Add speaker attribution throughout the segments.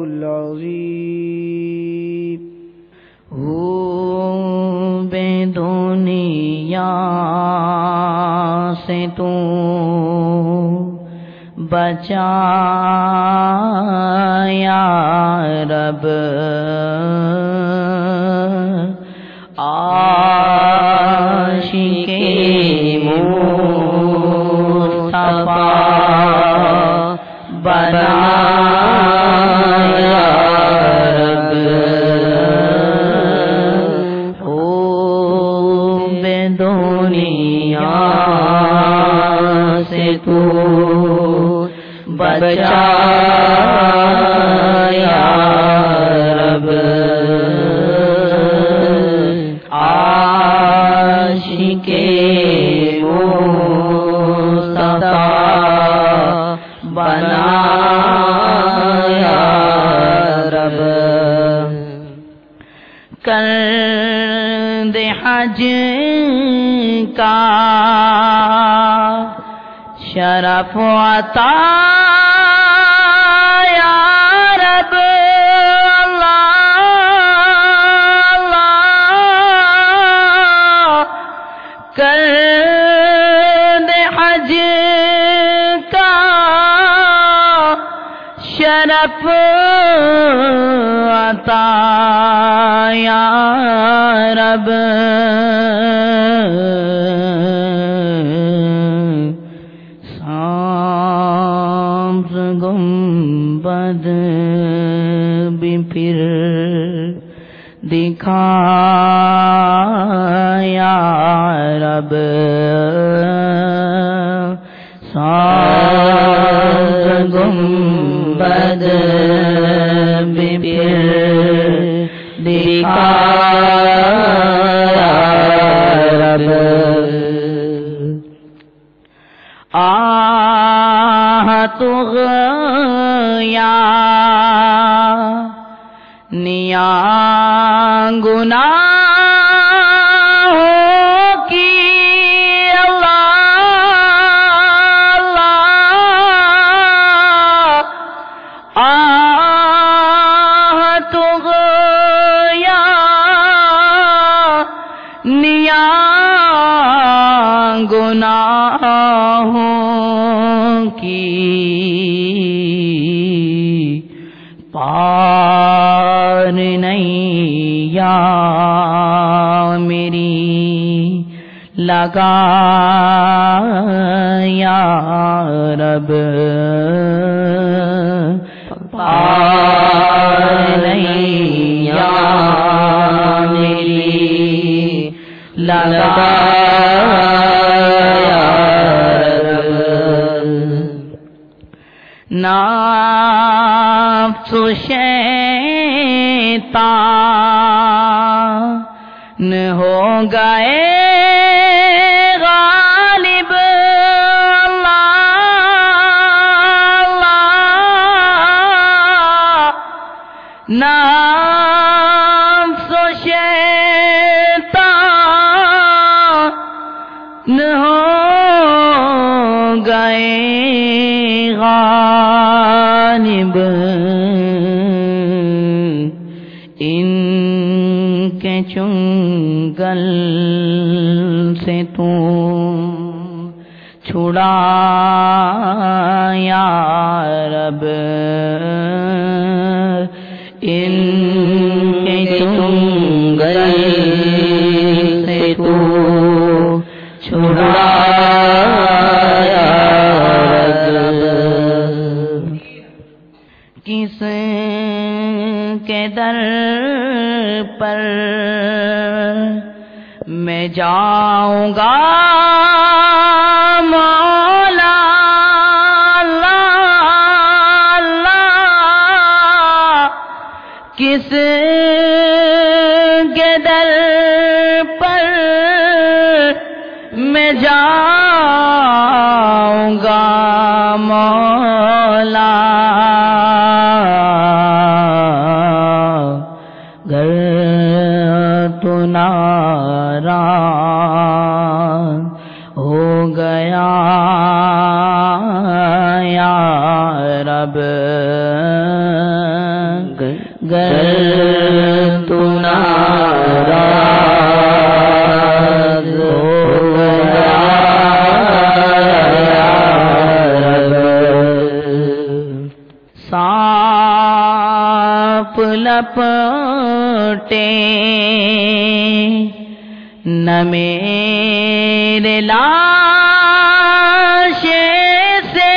Speaker 1: العظیم ہو بے دنیا سے تو بچا یا رب عاشق مصطفیٰ بنا یا رب ہو بے دنیا سے تو بچا یا رب عاشق مصطفیٰ بنا یا رب کر دے حج کا شرف عطا یا رب اللہ کر دے حج کا شرف عطا یا رب گنبد بھی پھر دکھا یا رب سات گنبد بھی پھر دکھا یا رب تو یا نیا گناہوں کی اللہ تو یا نیا گناہوں کی پار نہیں یا میری لگا یا رب پار نہیں یا میری لگا یا رب نفس و شیطان ہو گئے غالب اللہ نفس و شیطان ہو گئے غالب ان کے چنگل سے تو چھڑا یا رب ان کے چنگل سے تو چھڑا یا رب کس کے در پر میں جاؤں گا مولا اللہ کس کے در پر میں جاؤں گا مولا گر تو ناراض ہو گیا یا رب گر تو ناراض ہو گیا سانپ لپٹے نہ میرے لاش سے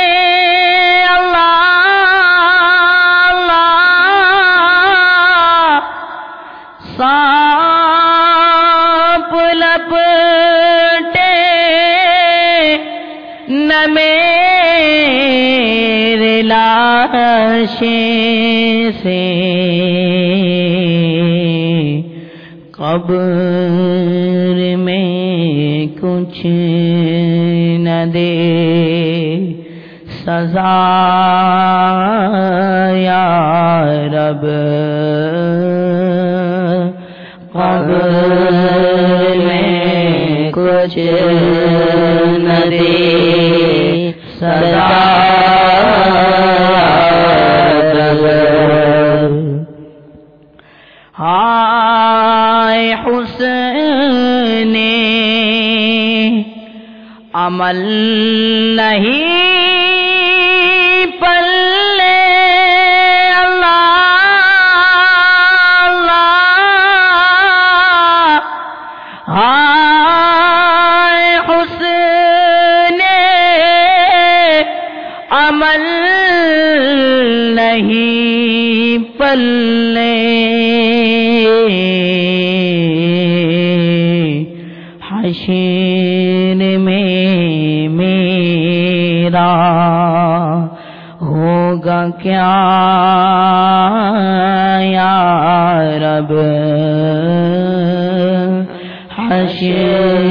Speaker 1: سانپ لپٹے نہ میرے لاش سے قبر میں کچھ نہ دے سزا یا رب قبر میں کچھ نہ دے سزا ہائے حسن عمل نہیں پلے ہائے حسن عمل نہیں پلے حشر میں میرا ہوگا کیا یا رب حشر